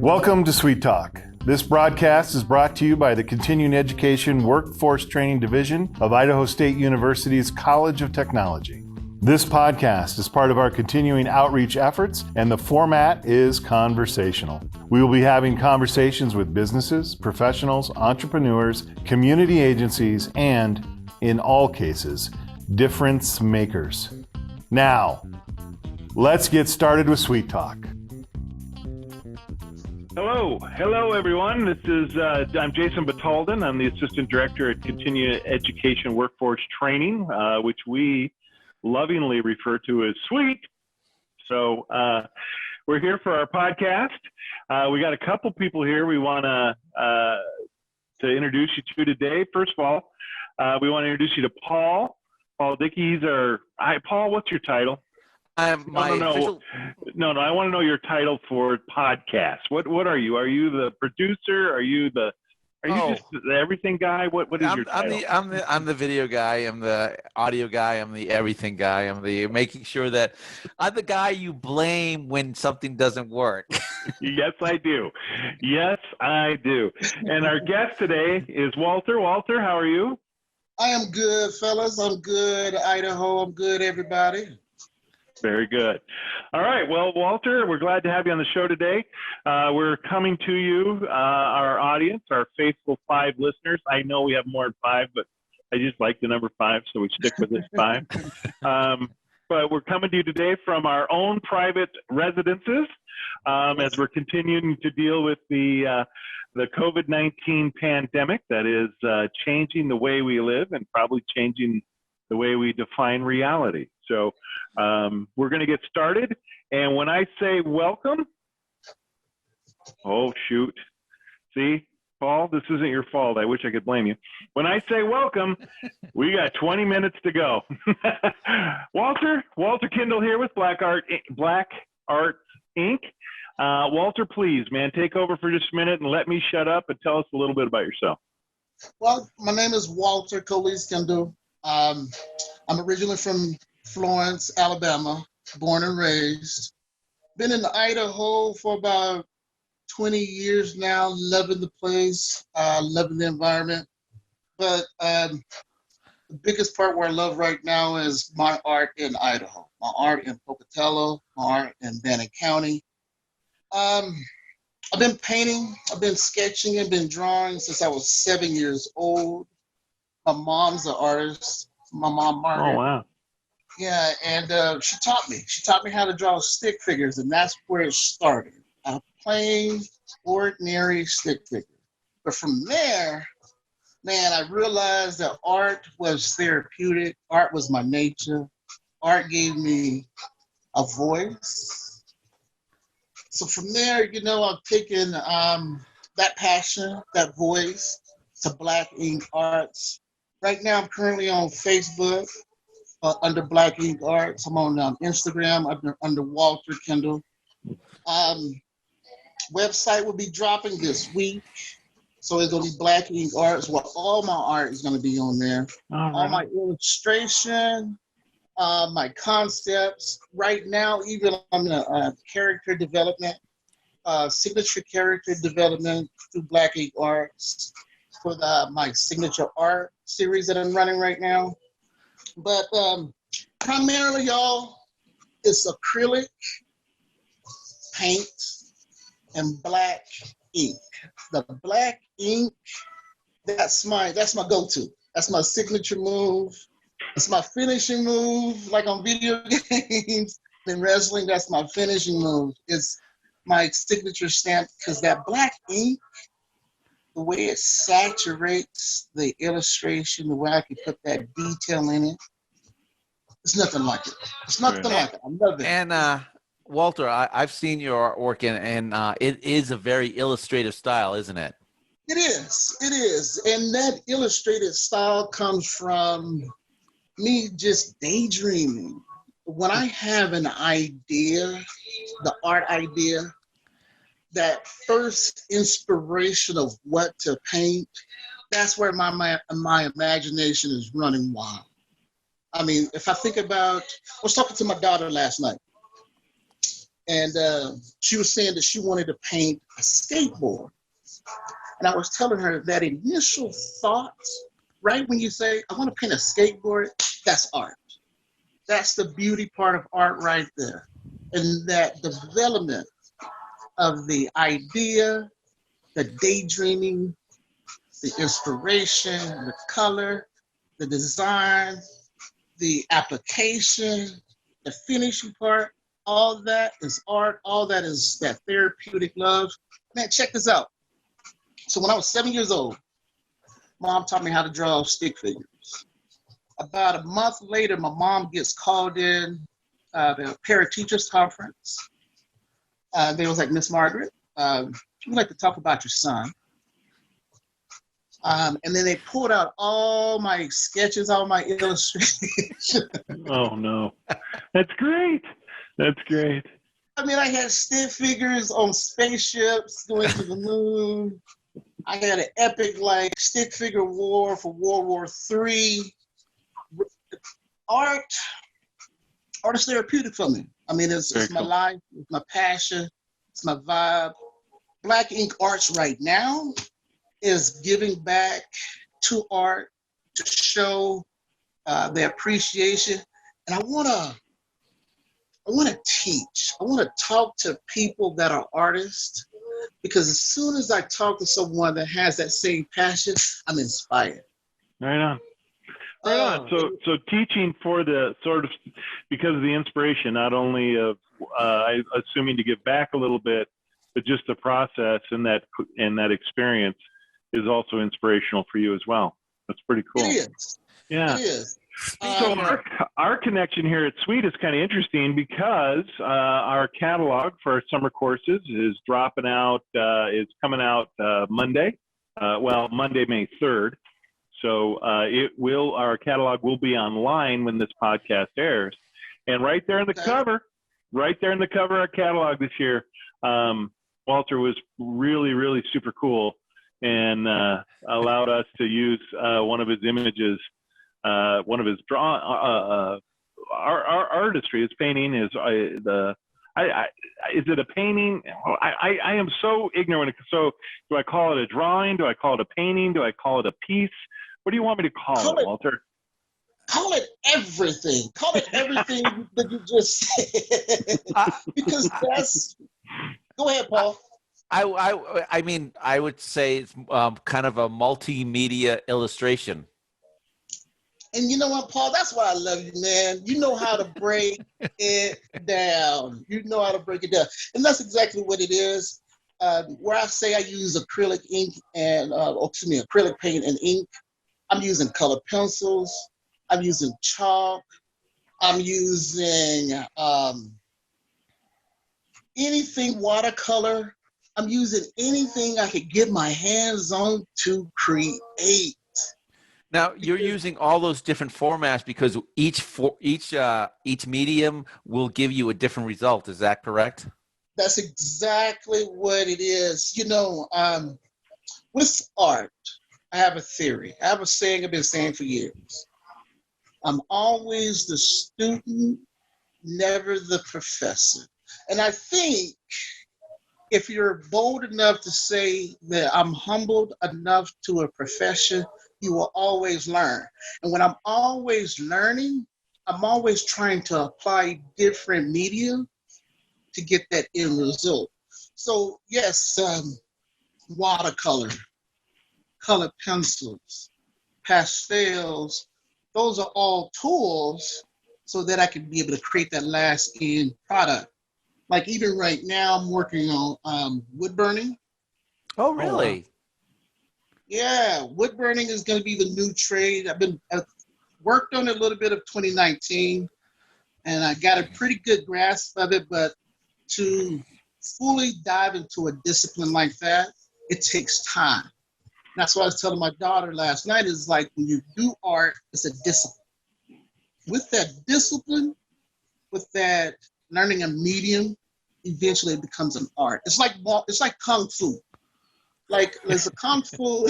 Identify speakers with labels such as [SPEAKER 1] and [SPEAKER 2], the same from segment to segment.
[SPEAKER 1] Welcome to CEWT Talk. This broadcast is brought to you by the Continuing Education Workforce Training Division of Idaho State University's College of Technology. This podcast is part of our continuing outreach efforts, and the format is conversational. We will be having conversations with businesses, professionals, entrepreneurs, community agencies, and, in all cases, difference makers. Now, let's get started with CEWT Talk.
[SPEAKER 2] Hello everyone. I'm Jason Batalden. I'm the Assistant Director at Continuing Education Workforce Training, which we lovingly refer to as CEWT. So we're here for our podcast. We got a couple people here we want to introduce you to today. First of all, we want to introduce you to Paul Dickey. Paul, what's your title?
[SPEAKER 3] No.
[SPEAKER 2] I want to know your title for podcast. What are you? Are you the producer? Are you just the everything guy? What is your title?
[SPEAKER 3] I'm the video guy. I'm the audio guy. I'm the everything guy. I'm the making sure that I'm the guy you blame when something doesn't work.
[SPEAKER 2] Yes, I do. And our guest today is Walter. Walter, how are you?
[SPEAKER 4] I am good, fellas. I'm good, Idaho. I'm good, everybody.
[SPEAKER 2] Very good. All right. Well, Walter, we're glad to have you on the show today. We're coming to you, our audience, our faithful 5 listeners. I know we have more than 5, but I just like the number 5, so we stick with this 5. But we're coming to you today from our own private residences as we're continuing to deal with the COVID-19 pandemic that is changing the way we live and probably changing the way we define reality. So we're going to get started. And when I say welcome, oh, shoot. See, Paul, this isn't your fault. I wish I could blame you. When I say welcome, we got 20 minutes to go. Walter Kindle here with Black Arts Inc. Walter, please, man, take over for just a minute and let me shut up and tell us a little bit about yourself.
[SPEAKER 4] Well, my name is Walter Kindle. I'm originally from Florence, Alabama, born and raised. Been in Idaho for about 20 years now, loving the place, loving the environment. But the biggest part where I love right now is my art in Idaho, my art in Pocatello, my art in Bannock County. I've been painting, I've been sketching, and been drawing since I was 7 years old. My mom's an artist. My mom, Margaret.
[SPEAKER 2] Oh, wow.
[SPEAKER 4] Yeah, and she taught me how to draw stick figures, and that's where it started. A plain, ordinary stick figure. But from there, man, I realized that art was therapeutic. Art was my nature. Art gave me a voice. So from there, I've taken that passion, that voice to Black Ink Arts. Right now, I'm currently on Facebook under Black Ink Arts. I'm on Instagram under Walter Kindle. Website will be dropping this week. So it's going to be Black Ink Arts, where all my art is going to be on there. All my illustration, my concepts. Right now, even I'm in character development, signature character development through Black Ink Arts for my signature art series that I'm running right now. But primarily, y'all, it's acrylic, paint, and black ink. The black ink, that's my go-to. That's my signature move. It's my finishing move, like on video games. In wrestling, that's my finishing move. It's my signature stamp, because that black ink, the way it saturates the illustration, the way I can put that detail in it, it's nothing like it. It's nothing like it. I love it.
[SPEAKER 3] And Walter, I've seen your artwork, and it is a very illustrative style, isn't it?
[SPEAKER 4] It is. And that illustrated style comes from me just daydreaming. When I have an idea, the art idea, that first inspiration of what to paint, that's where my imagination is running wild. I mean, if I think about, I was talking to my daughter last night, and she was saying that she wanted to paint a skateboard. And I was telling her that initial thought, right when you say, I want to paint a skateboard, that's art. That's the beauty part of art right there. And that development of the idea, the daydreaming, the inspiration, the color, the design, the application, the finishing part, all that is art. All that is that therapeutic love. Man, check this out. So when I was 7 years old, Mom taught me how to draw stick figures. About a month later, my mom gets called in the parent teachers conference. They was like, Miss Margaret, we'd like to talk about your son. And then they pulled out all my sketches, all my illustrations.
[SPEAKER 2] Oh, no. That's great. That's great.
[SPEAKER 4] I mean, I had stick figures on spaceships going to the moon. I had an epic, like, stick figure war for World War III. Art is therapeutic for me. I mean, it's my life, it's my passion, it's my vibe. Black Ink Arts right now is giving back to art to show their appreciation. And I want to teach. I want to talk to people that are artists, because as soon as I talk to someone that has that same passion, I'm inspired.
[SPEAKER 2] Right on. Right on. So teaching for the sort of, because of the inspiration, not only of assuming to give back a little bit, but just the process and that experience is also inspirational for you as well. That's pretty cool.
[SPEAKER 4] It is.
[SPEAKER 2] Yeah.
[SPEAKER 4] It is.
[SPEAKER 2] So our connection here at CEWT is kind of interesting because our catalog for our summer courses is coming out Monday. Monday, May 3rd. So our catalog will be online when this podcast airs. And right there in the cover of our catalog this year, Walter was really, really super cool and allowed us to use one of his images, one of his our artistry, his painting is is it a painting? I am so ignorant. So do I call it a drawing? Do I call it a painting? Do I call it a piece? What do you want me to call it, Walter?
[SPEAKER 4] Call it everything. Call it everything that you just said. Because that's. Go ahead, Paul.
[SPEAKER 3] I mean, I would say it's kind of a multimedia illustration.
[SPEAKER 4] And you know what, Paul? That's why I love you, man. You know how to break it down. You know how to break it down. And that's exactly what it is. Where I say I use acrylic ink and, acrylic paint and ink, I'm using colored pencils. I'm using chalk. I'm using anything watercolor. I'm using anything I could get my hands on to create.
[SPEAKER 3] Now you're using all those different formats because each medium will give you a different result. Is that correct?
[SPEAKER 4] That's exactly what it is. You know, with art, I have a theory. I have a saying I've been saying for years. I'm always the student, never the professor. And I think if you're bold enough to say that I'm humbled enough to a profession, you will always learn. And when I'm always learning, I'm always trying to apply different media to get that end result. So yes, watercolor, colored pencils, pastels, those are all tools so that I can be able to create that last end product. Like even right now, I'm working on wood burning.
[SPEAKER 3] Oh, really?
[SPEAKER 4] Wow. Yeah, wood burning is going to be the new trade. I've worked on it a little bit of 2019, and I got a pretty good grasp of it. But to fully dive into a discipline like that, it takes time. That's what I was telling my daughter last night. Is like when you do art, it's a discipline. With that discipline, with that learning a medium, eventually it becomes an art. It's like kung fu. like there's a kung fu,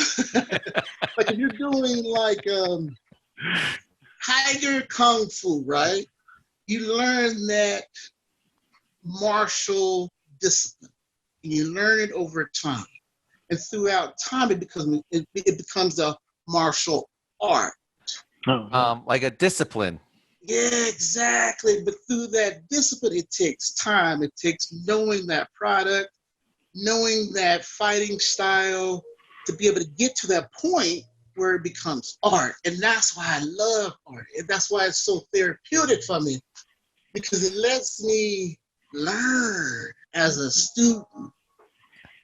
[SPEAKER 4] like if you're doing like tiger kung fu, right? You learn that martial discipline, and you learn it over time, and throughout time, it becomes a martial art.
[SPEAKER 3] Like a discipline.
[SPEAKER 4] Yeah, exactly. But through that discipline, it takes time. It takes knowing that product, knowing that fighting style to be able to get to that point where it becomes art. And that's why I love art. And that's why it's so therapeutic for me, because it lets me learn as a student.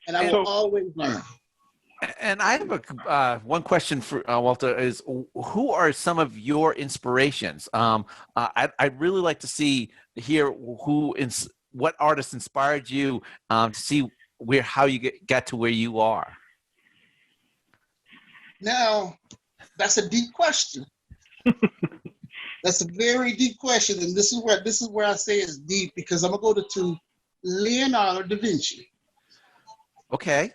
[SPEAKER 4] And I will always learn.
[SPEAKER 3] And I have a one question for Walter is, who are some of your inspirations? I'd really like to hear what artists inspired you to see how you got to where you are.
[SPEAKER 4] Now, that's a deep question. That's a very deep question, and this is where I say it's deep, because I'm gonna go to Leonardo da Vinci.
[SPEAKER 3] Okay.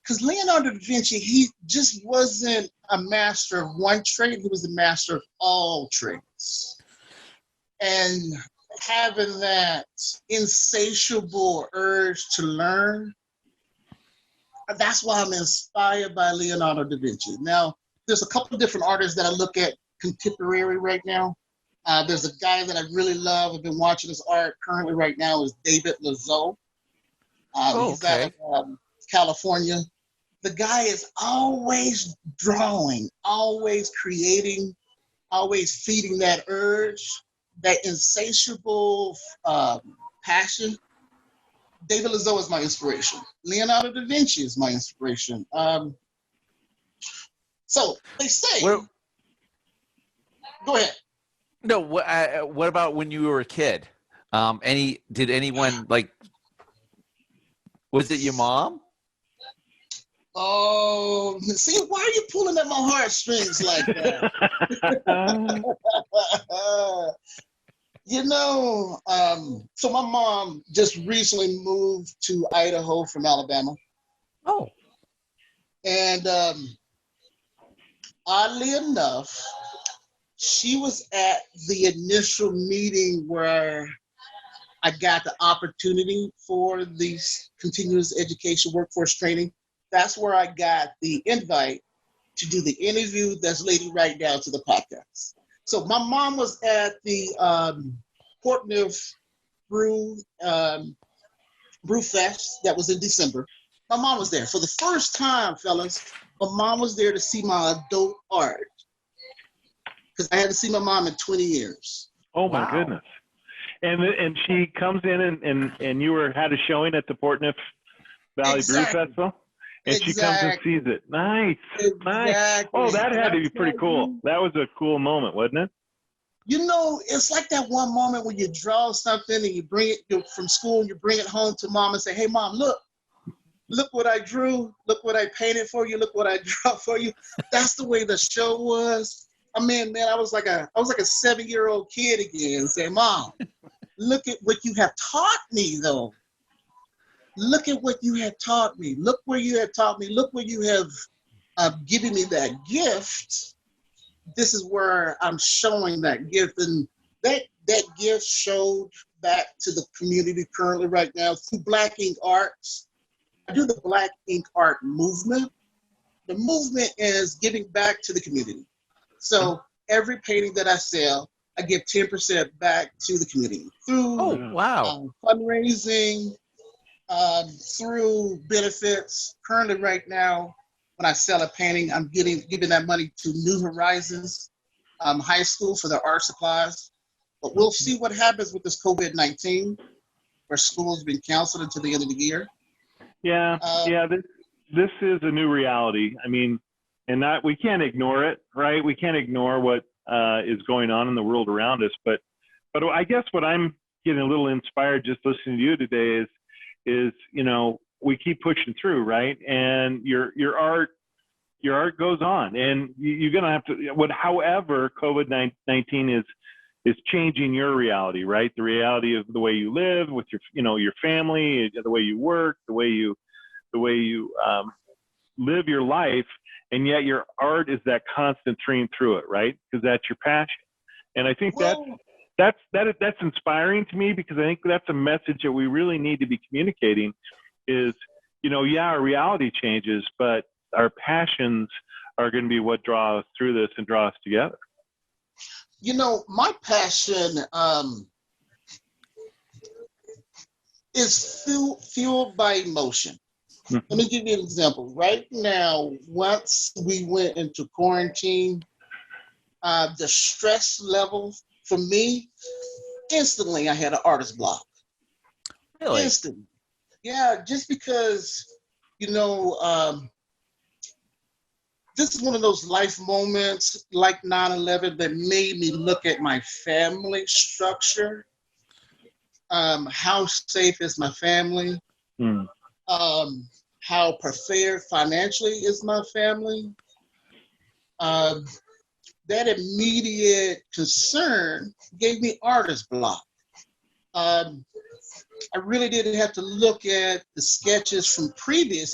[SPEAKER 4] Because Leonardo da Vinci, he just wasn't a master of one trade, he was the master of all trades. And having that insatiable urge to learn, that's why I'm inspired by Leonardo da Vinci. Now, there's a couple of different artists that I look at contemporary right now. There's a guy that I really love. I've been watching his art currently right now is David Lazo. He's out of California. The guy is always drawing, always creating, always feeding that urge, that insatiable passion. David Lazo is my inspiration. Leonardo da Vinci is my inspiration. So they say. Go ahead.
[SPEAKER 3] No, what about when you were a kid? Did anyone was it your mom?
[SPEAKER 4] Oh, see, why are you pulling at my heartstrings like that? So my mom just recently moved to Idaho from Alabama.
[SPEAKER 3] Oh.
[SPEAKER 4] And oddly enough, she was at the initial meeting where I got the opportunity for the continuous education workforce training. That's where I got the invite to do the interview that's leading right down to the podcast. So my mom was at the Portneuf Brew Fest that was in December. My mom was there for the first time, fellas. My mom was there to see my adult art, because I hadn't seen my mom in 20 years.
[SPEAKER 2] Oh my goodness! And she comes in and you had a showing at the Portneuf Valley Brew Festival. And she comes and sees it. Nice. Nice. Oh, that had to be pretty cool. That was a cool moment, wasn't it?
[SPEAKER 4] It's like that one moment when you draw something and you bring it from school and you bring it home to mom and say, hey, mom, look what I drew. Look what I painted for you. Look what I drew for you. That's the way the show was. I mean, man, I was like a 7-year-old kid again, saying, Mom, look at what you have taught me, though. Look at what you have taught me. Look where you have taught me. Look where you have given me that gift. This is where I'm showing that gift. And that gift showed back to the community currently right now through Black Ink Arts. I do the Black Ink Art movement. The movement is giving back to the community. So every painting that I sell, I give 10% back to the community through fundraising, through benefits. Currently right now, when I sell a painting, I'm giving that money to New Horizons High School for their art supplies. But we'll see what happens with this COVID-19, where school's been canceled until the end of the year.
[SPEAKER 2] Yeah, this is a new reality. I mean, and we can't ignore it, right? We can't ignore what is going on in the world around us. But I guess what I'm getting a little inspired just listening to you today is we keep pushing through, right? And your art goes on, and you're gonna have to. However, COVID-19 is changing your reality, right? The reality of the way you live with your family, the way you work, the way you the way you live your life, and yet your art is that constant stream through it, right? Because that's your passion. And I think that's inspiring to me, because I think that's a message that we really need to be communicating is, our reality changes, but our passions are going to be what draw us through this and draw us together.
[SPEAKER 4] My passion is fueled by emotion.
[SPEAKER 2] Mm-hmm.
[SPEAKER 4] Let me give you an example. Right now, once we went into quarantine, the stress level for me, instantly I had an artist block.
[SPEAKER 3] Really?
[SPEAKER 4] Instantly. Yeah, just because, this is one of those life moments like 9/11 that made me look at my family structure. How safe is my family?
[SPEAKER 2] Mm.
[SPEAKER 4] How prepared financially is my family? That immediate concern gave me artist block. I really didn't have to look at the sketches from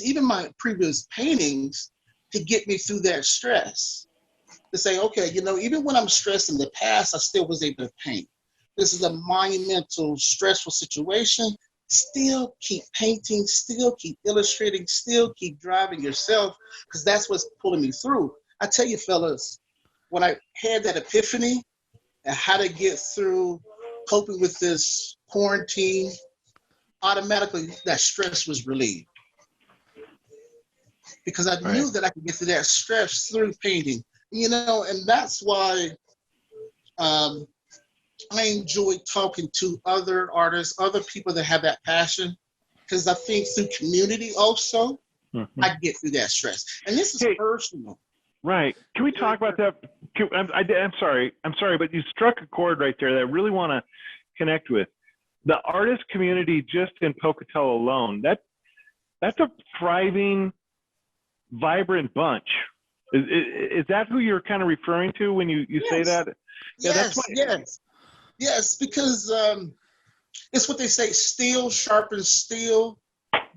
[SPEAKER 4] even my previous paintings, to get me through that stress. To say, okay, even when I'm stressed in the past, I still was able to paint. This is a monumental, stressful situation. Still keep painting, still keep illustrating, still keep driving yourself, because that's what's pulling me through. I tell you, fellas, when I had that epiphany and how to get through coping with this quarantine, automatically that stress was relieved. Because I knew that I could get through that stress through painting, and that's why I enjoy talking to other artists, other people that have that passion, because I think through community also, I get through that stress. And this is personal.
[SPEAKER 2] Right. Can we talk about that? I'm sorry, but you struck a chord right there that I really want to connect with. The artist community just in Pocatello alone, that's a thriving, vibrant bunch. Is that who you're kind of referring to when you say that? Yeah,
[SPEAKER 4] Yes, because it's what they say, steel sharpens steel,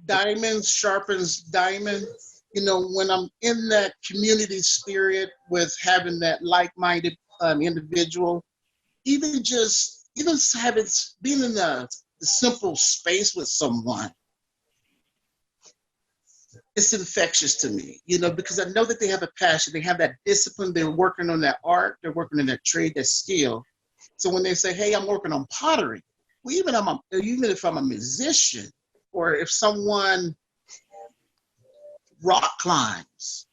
[SPEAKER 4] diamond sharpens diamond. When I'm in that community spirit with having that like-minded individual, even being in the simple space with someone, it's infectious to me, because I know that they have a passion, they have that discipline, they're working on that art, they're working on that trade, that skill. So when they say, hey, I'm working on pottery, well, even if I'm a musician, or if someone rock climbs,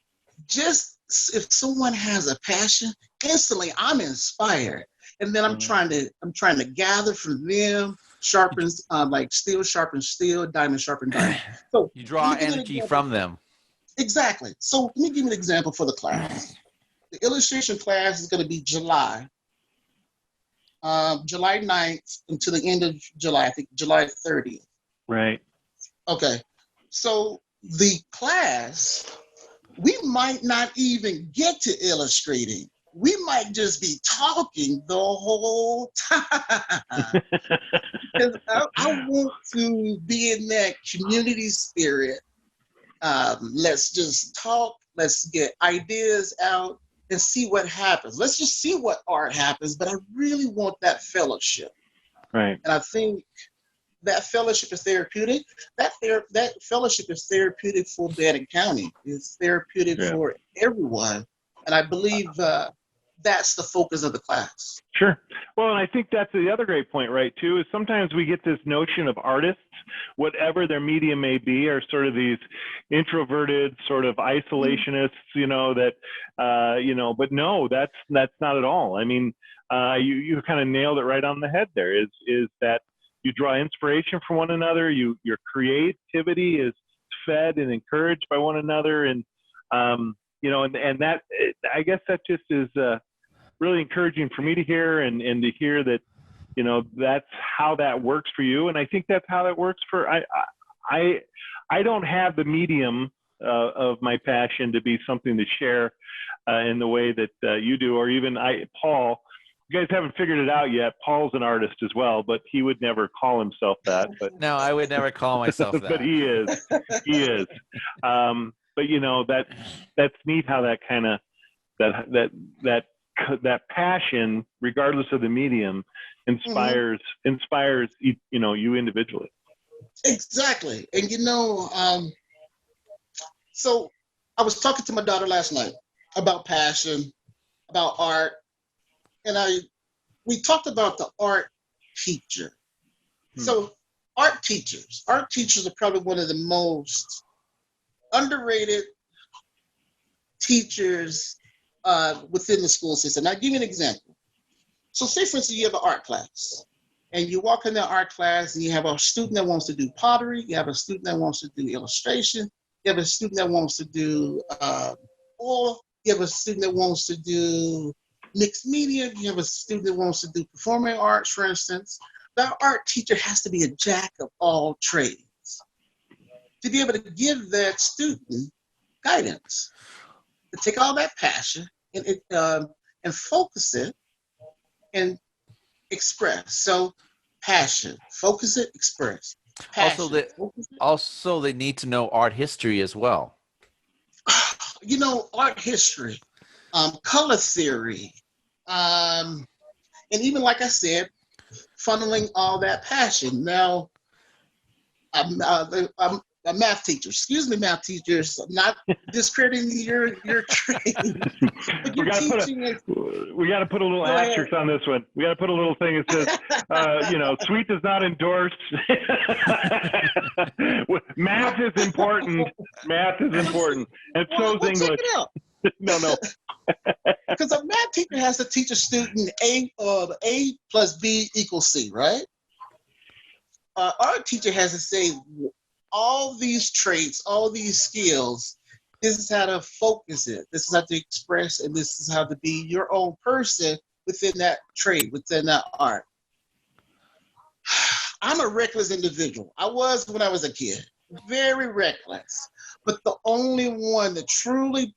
[SPEAKER 4] just if someone has a passion, instantly I'm inspired. And then I'm trying to gather from them, sharpens like steel sharpens steel, diamond sharpens diamond. So
[SPEAKER 3] you draw energy from them.
[SPEAKER 4] Exactly. So let me give you an example for the class. The illustration class is going to be July 9th until the end of July, I think July 30th.
[SPEAKER 2] Right.
[SPEAKER 4] Okay. So the class, we might not even get to illustrating. We might just be talking the whole time. Because I want to be in that community spirit. Let's just talk. Let's get ideas out and see what happens. Let's just see what art happens. But I really want that fellowship.
[SPEAKER 2] Right.
[SPEAKER 4] And I think that fellowship is therapeutic. That fellowship is therapeutic for Bannock County. It's therapeutic for everyone. And I believe that's the focus of the class.
[SPEAKER 2] Sure. Well, and I think that's the other great point, right, too, is sometimes we get this notion of artists, whatever their medium may be, are sort of these introverted sort of isolationists, but no, that's not at all. I mean, you kind of nailed it right on the head there, is that you draw inspiration from one another. Your creativity is fed and encouraged by one another. And, and that, I guess that just is really encouraging for me to hear and to hear that, that's how that works for you. And I think that's how that works for, I don't have the medium of my passion to be something to share in the way that you do, or even Paul, you guys haven't figured it out yet, Paul's an artist as well, but he would never call himself that. But
[SPEAKER 3] No, I would never call myself that.
[SPEAKER 2] but he is. He is. But you know, that's neat how that kind of that passion, regardless of the medium, inspires you know, you individually.
[SPEAKER 4] Exactly. And you know, so I was talking to my daughter last night about passion, about art, and we talked about the art teacher. So art teachers are probably one of the most underrated teachers within the school system. I'll give you an example. So say, for instance, you have an art class, and you walk in the art class and you have a student that wants to do pottery, you have a student that wants to do illustration, you have a student that wants to do oil, you have a student that wants to do mixed media, you have a student that wants to do performing arts, for instance. That art teacher has to be a jack of all trades to be able to give that student guidance, to take all that passion and focus it and express. So passion, focus it, express. Passion,
[SPEAKER 3] Also, they need to know art history as well.
[SPEAKER 4] You know, art history, color theory, and even, like I said, funneling all that passion. Now, I'm a math teacher. Excuse me, math teachers. I'm not discrediting your trade. But
[SPEAKER 2] we got to put a little asterisk on this one. We got to put a little thing that says, you know, CEWT does not endorse. Math is important. Math is important, and so is English.
[SPEAKER 4] Check it out.
[SPEAKER 2] No.
[SPEAKER 4] Because a math teacher has to teach a student A plus B equals C, right? Our teacher has to say all these traits, all these skills. This is how to focus it. This is how to express, and this is how to be your own person within that trade, within that art. I'm a reckless individual. I was when I was a kid, very reckless. But the only one that truly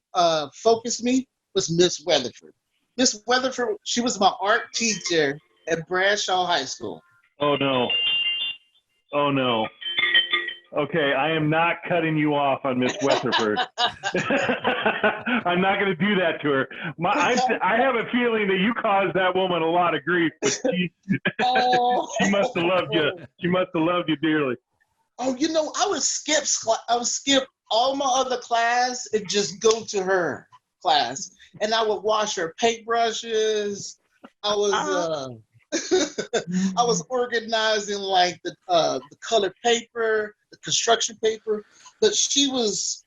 [SPEAKER 4] focused me was Miss Weatherford. Miss Weatherford, she was my art teacher at Bradshaw High School.
[SPEAKER 2] Oh no. Okay, I am not cutting you off on Miss Weatherford. I'm not going to do that to her. I have a feeling that you caused that woman a lot of grief, but she must have loved you. She must have loved you dearly.
[SPEAKER 4] Oh, you know, I would skip all my other class and just go to her class, and I would wash her paintbrushes. I was organizing like the colored paper, the construction paper, but she was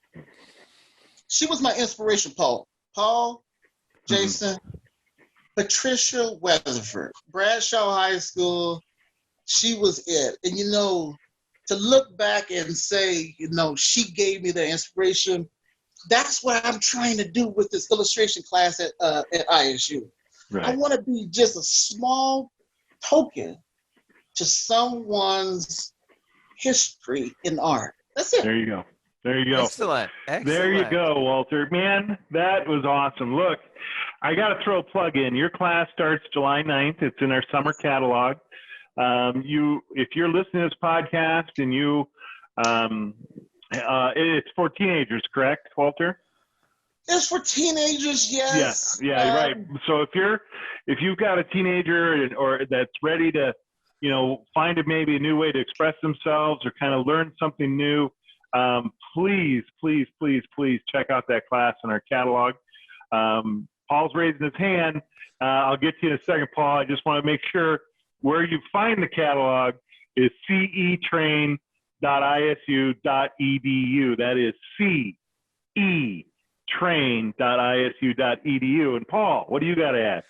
[SPEAKER 4] my inspiration. Paul, Jason, Patricia Weatherford, Bradshaw High School. She was it, and you know, to look back and say, you know, she gave me the inspiration. That's what I'm trying to do with this illustration class at ISU. Right. I want to be just a small token to someone's history in art. That's it.
[SPEAKER 2] There you go.
[SPEAKER 3] Excellent.
[SPEAKER 2] There you go, Walter. Man, that was awesome. Look, I got to throw a plug in. Your class starts July 9th. It's in our summer catalog. If you're listening to this podcast and it's for teenagers, correct, Walter?
[SPEAKER 4] It's for teenagers, yes.
[SPEAKER 2] Yeah, right. So if you've got a teenager or that's ready to, you know, find maybe a new way to express themselves or kind of learn something new, please check out that class in our catalog. Paul's raising his hand. I'll get to you in a second, Paul. I just want to make sure where you find the catalog is cetrain.isu.edu. That is cetrain.isu.edu. And Paul, what do you got to add?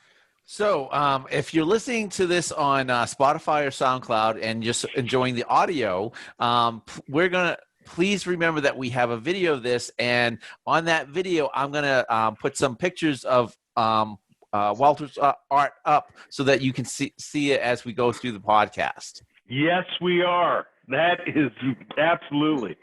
[SPEAKER 3] So if you're listening to this on Spotify or SoundCloud and just enjoying the audio, please remember that we have a video of this. And on that video, I'm going to put some pictures of Walter's art up so that you can see it as we go through the podcast.
[SPEAKER 2] Yes, we are. That is absolutely.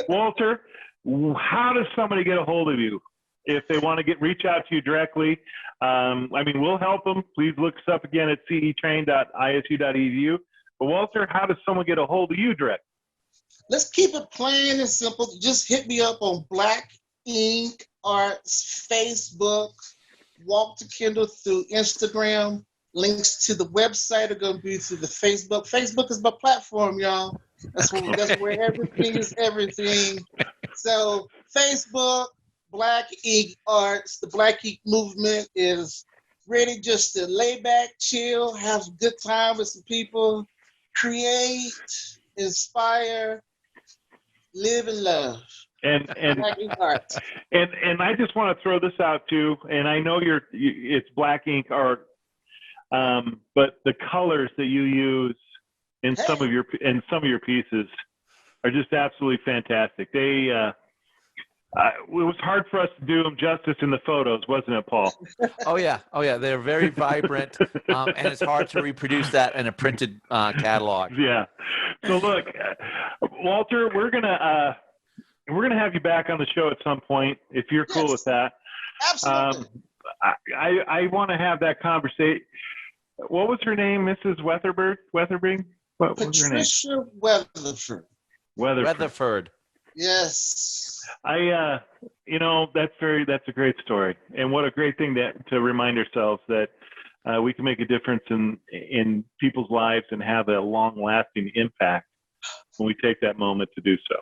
[SPEAKER 2] Walter, how does somebody get a hold of you if they want to reach out to you directly, we'll help them. Please look us up again at cetrain.isu.edu. But Walter, how does someone get a hold of you direct?
[SPEAKER 4] Let's keep it plain and simple. Just hit me up on Black Ink Arts Facebook, Walk to Kindle through Instagram. Links to the website are going to be through the Facebook. Facebook is my platform, y'all. That's where everything is everything. So Facebook, Black Ink Arts, the Black Ink movement is ready just to lay back, chill, have a good time with some people, create, inspire, live and love.
[SPEAKER 2] And
[SPEAKER 4] Black Ink Arts.
[SPEAKER 2] And I just want to throw this out too. And I know it's Black Ink Art, but the colors that you use in some of your pieces are just absolutely fantastic. It was hard for us to do them justice in the photos, wasn't it, Paul?
[SPEAKER 3] Oh yeah, they're very vibrant, and it's hard to reproduce that in a printed catalog.
[SPEAKER 2] Yeah. So look, Walter, we're gonna have you back on the show at some point if you're cool with that.
[SPEAKER 4] Absolutely.
[SPEAKER 2] I want to have that conversation. What was her name, Mrs. Weatherbing? What was her name?
[SPEAKER 4] Patricia Weatherford.
[SPEAKER 3] Weatherford.
[SPEAKER 4] Yes.
[SPEAKER 2] That's a great story, and what a great thing to remind ourselves that we can make a difference in people's lives and have a long-lasting impact when we take that moment to do so.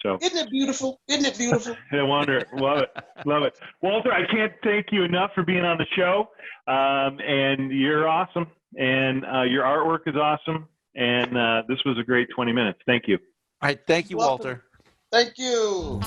[SPEAKER 2] So
[SPEAKER 4] isn't it beautiful?
[SPEAKER 2] I wonder, love it. Walter, I can't thank you enough for being on the show, and you're awesome, and your artwork is awesome, and this was a great 20 minutes. Thank you.
[SPEAKER 3] All right, thank you, Walter.
[SPEAKER 4] Thank you.